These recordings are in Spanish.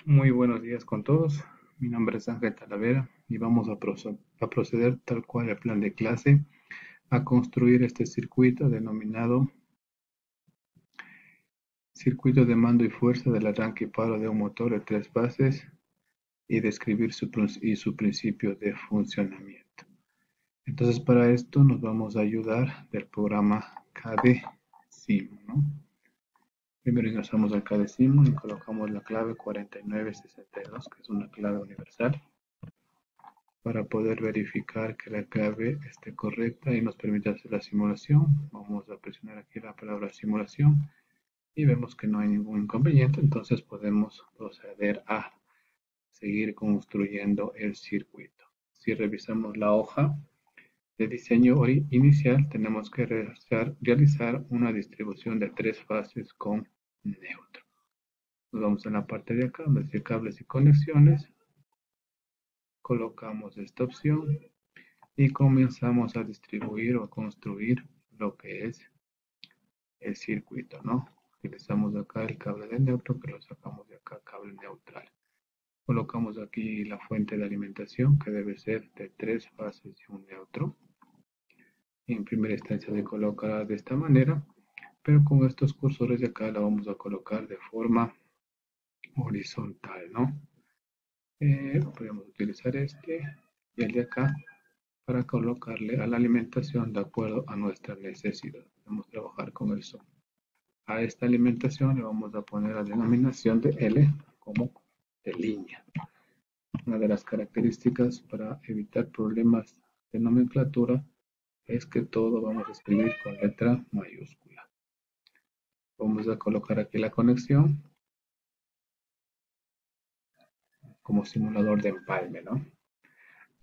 Muy buenos días con todos. Mi nombre es Ángel Talavera y vamos a proceder tal cual el plan de clase a construir este circuito denominado circuito de mando y fuerza del arranque y paro de un motor de tres fases y describir su principio de funcionamiento. Entonces para esto nos vamos a ayudar del programa CADE-SIM, ¿no? Primero ingresamos al CADE-SIM y colocamos la clave 4962, que es una clave universal, para poder verificar que la clave esté correcta y nos permita hacer la simulación. Vamos a presionar aquí la palabra simulación y vemos que no hay ningún inconveniente, entonces podemos proceder a seguir construyendo el circuito. Si revisamos la hoja de diseño inicial, tenemos que realizar una distribución de tres fases con neutro. Nos vamos a la parte de acá donde dice cables y conexiones, colocamos esta opción y comenzamos a distribuir o a construir lo que es el circuito, ¿no? Utilizamos acá el cable de neutro que lo sacamos de acá, cable neutral. Colocamos aquí la fuente de alimentación que debe ser de tres fases y un neutro. En primera instancia se colocará de esta manera, pero con estos cursores de acá la vamos a colocar de forma horizontal, ¿no? Podemos utilizar este y el de acá para colocarle a la alimentación de acuerdo a nuestra necesidad. Vamos a trabajar con el zoom. A esta alimentación le vamos a poner la denominación de L como de línea. Una de las características para evitar problemas de nomenclatura es que todo vamos a escribir con letra mayúscula. Vamos a colocar aquí la conexión como simulador de empalme, ¿no?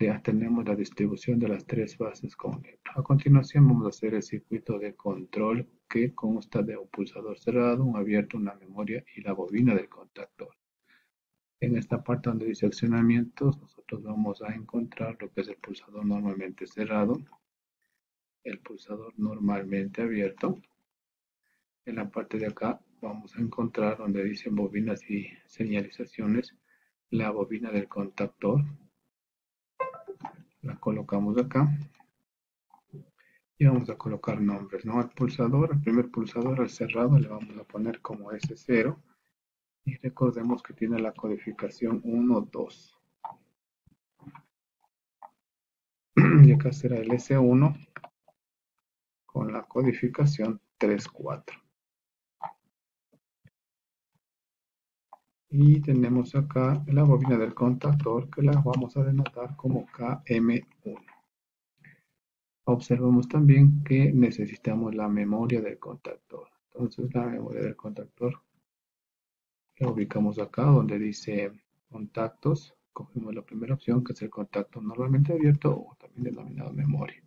Ya tenemos la distribución de las tres bases con neutro. A continuación vamos a hacer el circuito de control que consta de un pulsador cerrado, un abierto, una memoria y la bobina del contactor. En esta parte donde dice accionamientos, nosotros vamos a encontrar lo que es el pulsador normalmente cerrado, el pulsador normalmente abierto. En la parte de acá vamos a encontrar donde dice bobinas y señalizaciones, la bobina del contactor. La colocamos acá y vamos a colocar nombres, ¿no? Al pulsador, al primer pulsador, al cerrado, le vamos a poner como S0 y recordemos que tiene la codificación 1, 2. Y acá será el S1 con la codificación 3, 4. Y tenemos acá la bobina del contactor que la vamos a denotar como KM1. Observamos también que necesitamos la memoria del contactor. Entonces la memoria del contactor la ubicamos acá donde dice contactos. Cogemos la primera opción que es el contacto normalmente abierto o también denominado memoria.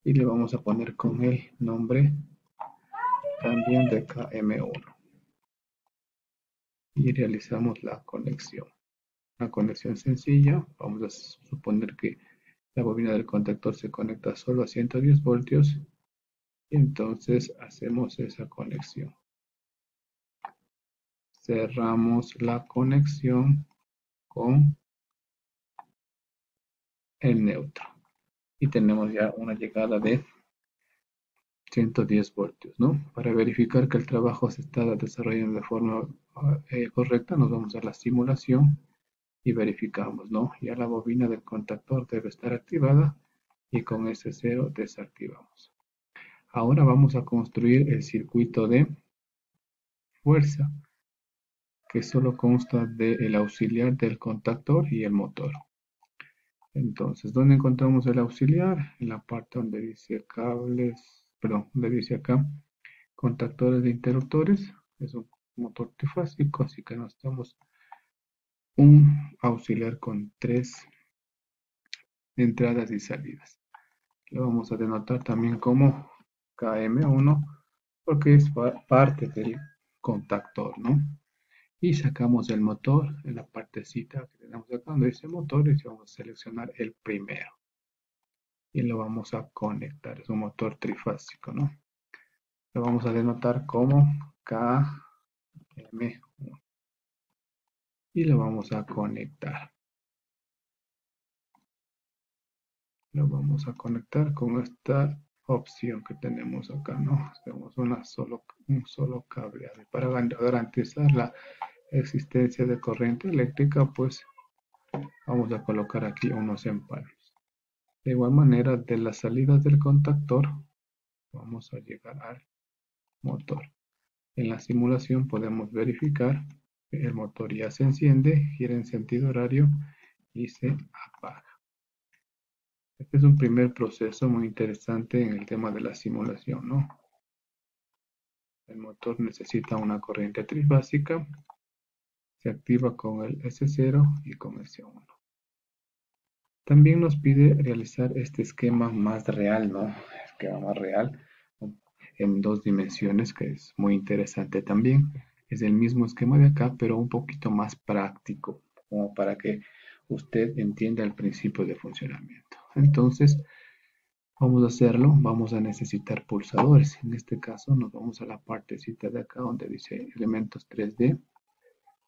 Y le vamos a poner con el nombre también de KM1. Y realizamos la conexión. Una conexión sencilla. Vamos a suponer que la bobina del contactor se conecta solo a 110 voltios. Y entonces hacemos esa conexión. Cerramos la conexión con el neutro. Y tenemos ya una llegada de 110 voltios, ¿no? Para verificar que el trabajo se está desarrollando de forma correcta, nos vamos a la simulación y verificamos, ¿no? Ya la bobina del contactor debe estar activada y con ese cero desactivamos. Ahora vamos a construir el circuito de fuerza, que solo consta del auxiliar del contactor y el motor. Entonces, ¿dónde encontramos el auxiliar? En la parte donde dice cables, perdón, donde dice acá contactores de interruptores. Es un motor trifásico, así que necesitamos un auxiliar con tres entradas y salidas. Lo vamos a denotar también como KM1 porque es parte del contactor, ¿no? Y sacamos el motor en la partecita que tenemos acá donde dice motores y vamos a seleccionar el primero. Y lo vamos a conectar, es un motor trifásico, ¿no? Lo vamos a denotar como KM1. y lo vamos a conectar. Lo vamos a conectar con esta opción que tenemos acá, ¿no? Tenemos un solo cableado. Para garantizar la existencia de corriente eléctrica, pues vamos a colocar aquí unos empalmes. De igual manera, de las salidas del contactor, vamos a llegar al motor. En la simulación podemos verificar que el motor ya se enciende, gira en sentido horario y se apaga. Este es un primer proceso muy interesante en el tema de la simulación, ¿no? El motor necesita una corriente trifásica, se activa con el S0 y con S1. También nos pide realizar este esquema más real, ¿no? Esquema más real en 2 dimensiones, que es muy interesante también. Es el mismo esquema de acá, pero un poquito más práctico, como para que usted entienda el principio de funcionamiento. Entonces, vamos a hacerlo, vamos a necesitar pulsadores. En este caso nos vamos a la partecita de acá donde dice elementos 3D.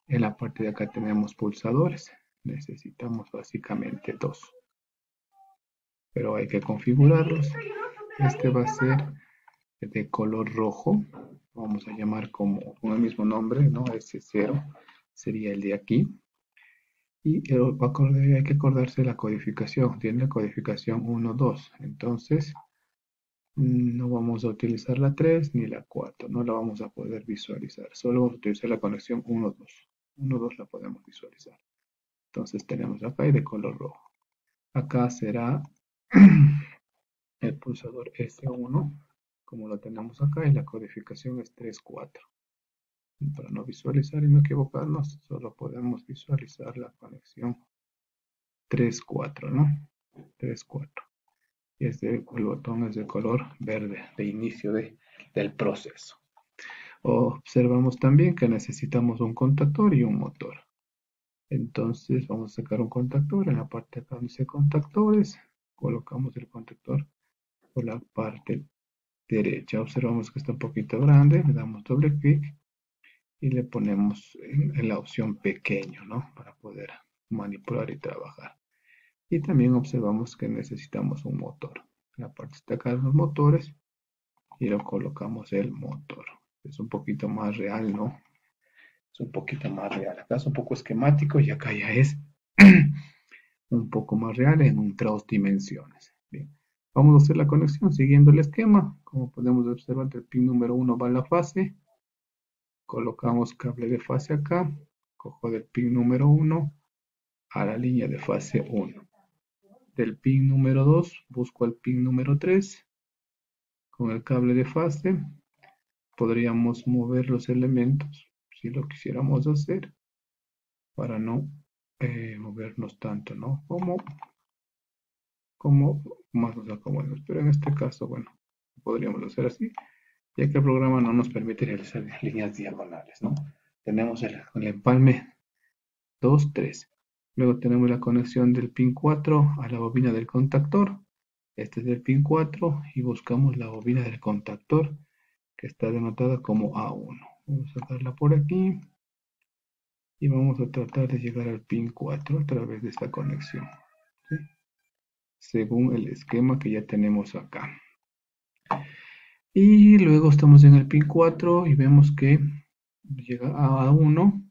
En la parte de acá tenemos pulsadores. Necesitamos básicamente 2. Pero hay que configurarlos. Este va a ser de color rojo. Vamos a llamar como con el mismo nombre, ¿no? S0 sería el de aquí. Y hay que acordarse la codificación. Tiene la codificación 1, 2. Entonces, no vamos a utilizar la 3 ni la 4, no la vamos a poder visualizar. Solo vamos a utilizar la conexión 1, 2. 1, 2 la podemos visualizar. Entonces tenemos acá y de color rojo. Acá será el pulsador S1, como lo tenemos acá, y la codificación es 3, 4. Para no visualizar y no equivocarnos, solo podemos visualizar la conexión 3, 4, ¿no? 3, 4. Y el botón es de color verde, de inicio del proceso. Observamos también que necesitamos un contactor y un motor. Entonces vamos a sacar un contactor. En la parte de acá donde dice contactores, colocamos el contactor por la parte derecha. Observamos que está un poquito grande, le damos doble clic y le ponemos en la opción pequeño, ¿no? Para poder manipular y trabajar. Y también observamos que necesitamos un motor. En la parte de acá de los motores y lo colocamos el motor. Es un poquito más real, ¿no? Es un poquito más real. Acá es un poco esquemático y acá ya es un poco más real en otras dimensiones. Bien, vamos a hacer la conexión siguiendo el esquema. Como podemos observar, el pin número 1 va a la fase. Colocamos cable de fase acá. Cojo del pin número 1 a la línea de fase 1. Del pin número 2 busco al pin número 3. Con el cable de fase podríamos mover los elementos si lo quisiéramos hacer para no movernos tanto, ¿no? Como más nos acomodemos. Pero en este caso, bueno, podríamos hacer así, ya que el programa no nos permite realizar líneas diagonales, ¿no? Tenemos el empalme 2, 3. Luego tenemos la conexión del pin 4 a la bobina del contactor. Este es el pin 4 y buscamos la bobina del contactor que está denotada como A1. Vamos a sacarla por aquí y vamos a tratar de llegar al pin 4 a través de esta conexión, ¿sí? Según el esquema que ya tenemos acá. Y luego estamos en el pin 4 y vemos que llega a A1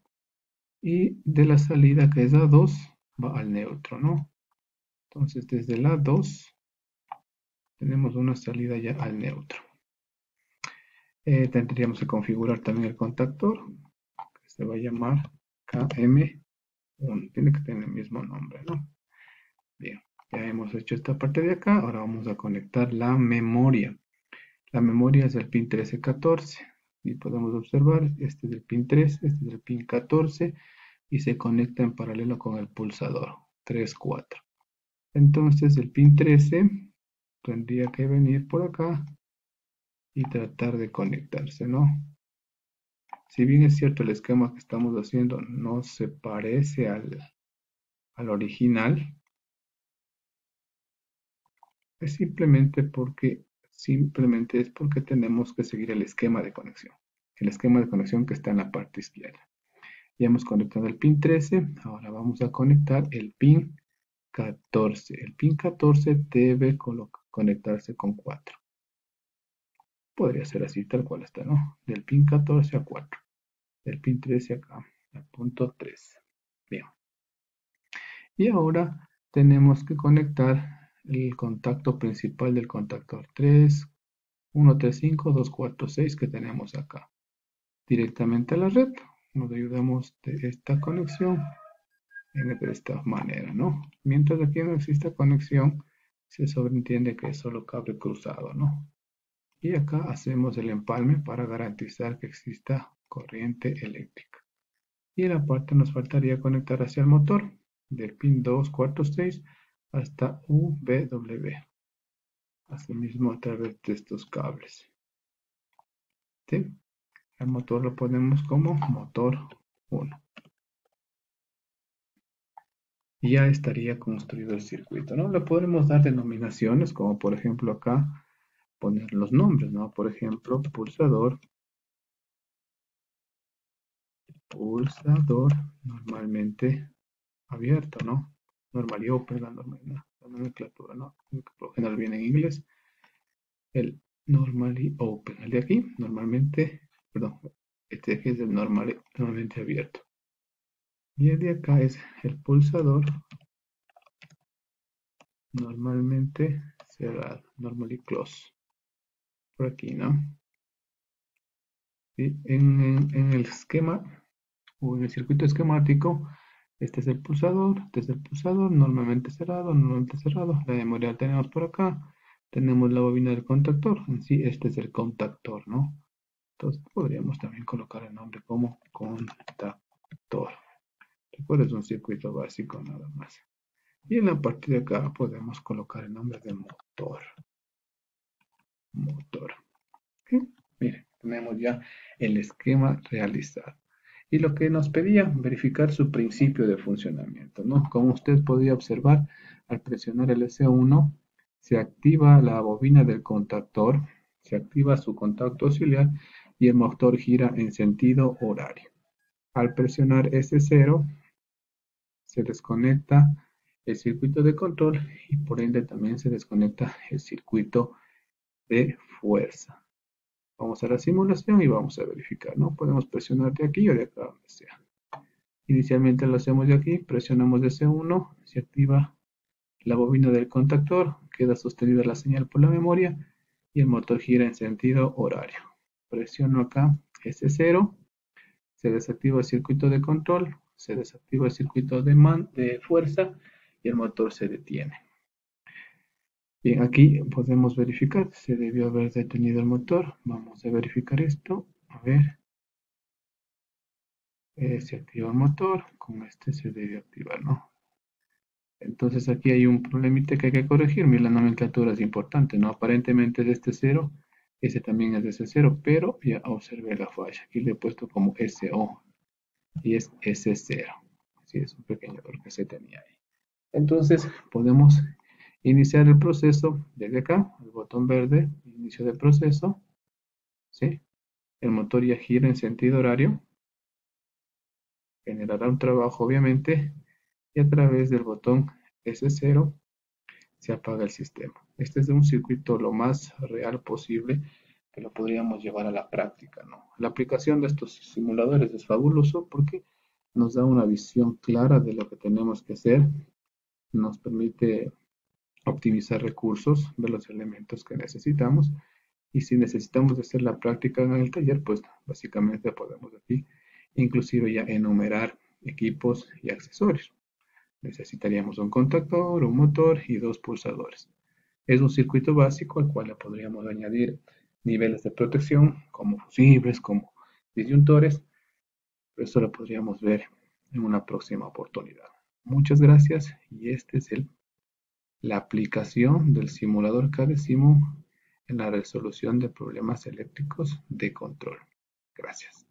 y de la salida que es A2 va al neutro, ¿no? Entonces desde el A2 tenemos una salida ya al neutro. Tendríamos que configurar también el contactor, que se va a llamar KM1. Tiene que tener el mismo nombre, ¿no? Bien, ya hemos hecho esta parte de acá. Ahora vamos a conectar la memoria. La memoria es el pin 13-14. Y podemos observar, este es el pin 3, este es el pin 14 y se conecta en paralelo con el pulsador 3, 4. Entonces el pin 13 tendría que venir por acá y tratar de conectarse, ¿no? Si bien es cierto el esquema que estamos haciendo no se parece al original, es simplemente es porque tenemos que seguir el esquema de conexión. El esquema de conexión que está en la parte izquierda. Ya hemos conectado el pin 13, ahora vamos a conectar el pin 14. El pin 14 debe conectarse con 4. Podría ser así, tal cual está, ¿no? Del pin 14 a 4. Del pin 13 acá, al punto 3. Bien. Y ahora tenemos que conectar el contacto principal del contactor 3, 1, 3, 5, 2, 4, 6 que tenemos acá. Directamente a la red. Nos ayudamos de esta conexión de esta manera, ¿no? Mientras aquí no exista conexión, se sobreentiende que es solo cable cruzado, ¿no? Y acá hacemos el empalme para garantizar que exista corriente eléctrica. Y en la parte nos faltaría conectar hacia el motor del pin 2, cuarto 6 hasta UVW. Asimismo a través de estos cables. ¿Sí? El motor lo ponemos como motor 1. Y ya estaría construido el circuito, ¿no? Le podemos dar denominaciones, como por ejemplo acá poner los nombres, ¿no? Por ejemplo, pulsador normalmente abierto, ¿no? Normal y open, la nomenclatura, ¿no? Por lo general viene en inglés. El normally open. El de aquí, normalmente, perdón, este de aquí es el normalmente abierto. Y el de acá es el pulsador normalmente cerrado, normally close. Por aquí, ¿no? Y en el esquema o en el circuito esquemático, este es el pulsador, normalmente cerrado. La memoria la tenemos por acá. Tenemos la bobina del contactor. En sí, este es el contactor, ¿no? Entonces podríamos también colocar el nombre como contactor. Recuerda, es un circuito básico nada más. Y en la parte de acá podemos colocar el nombre de motor. ¿Okay? Miren, tenemos ya el esquema realizado. Y lo que nos pedía, verificar su principio de funcionamiento, ¿no? Como usted podía observar, al presionar el S1, se activa la bobina del contactor, se activa su contacto auxiliar y el motor gira en sentido horario. Al presionar S0, se desconecta el circuito de control y por ende también se desconecta el circuito de fuerza. Vamos a la simulación y vamos a verificar, ¿no? Podemos presionar de aquí o de acá, donde sea. Inicialmente lo hacemos de aquí, presionamos de C1, se activa la bobina del contactor, queda sostenida la señal por la memoria y el motor gira en sentido horario. Presiono acá S0, se desactiva el circuito de control, se desactiva el circuito de fuerza y el motor se detiene. Bien, aquí podemos verificar, se debió haber detenido el motor. Vamos a verificar esto. A ver, se activa el motor, con este se debe activar, ¿no? Entonces aquí hay un problemita que hay que corregir. Mira, la nomenclatura es importante, ¿no? Aparentemente es de este 0, ese también es de ese 0, pero ya observé la falla. Aquí le he puesto como SO y es S0. Así es un pequeño error que se tenía ahí. Entonces podemos iniciar el proceso desde acá, el botón verde, inicio de proceso, ¿sí? El motor ya gira en sentido horario, generará un trabajo obviamente, y a través del botón S0 se apaga el sistema. Este es un circuito lo más real posible que lo podríamos llevar a la práctica, ¿no? La aplicación de estos simuladores es fabuloso porque nos da una visión clara de lo que tenemos que hacer, nos permite optimizar recursos, ver los elementos que necesitamos y si necesitamos hacer la práctica en el taller, pues básicamente podemos aquí inclusive ya enumerar equipos y accesorios. Necesitaríamos un contactor, un motor y dos pulsadores. Es un circuito básico al cual le podríamos añadir niveles de protección como fusibles, como disyuntores, pero eso lo podríamos ver en una próxima oportunidad. Muchas gracias y este es la aplicación del simulador CADESIMO en la resolución de problemas eléctricos de control. Gracias.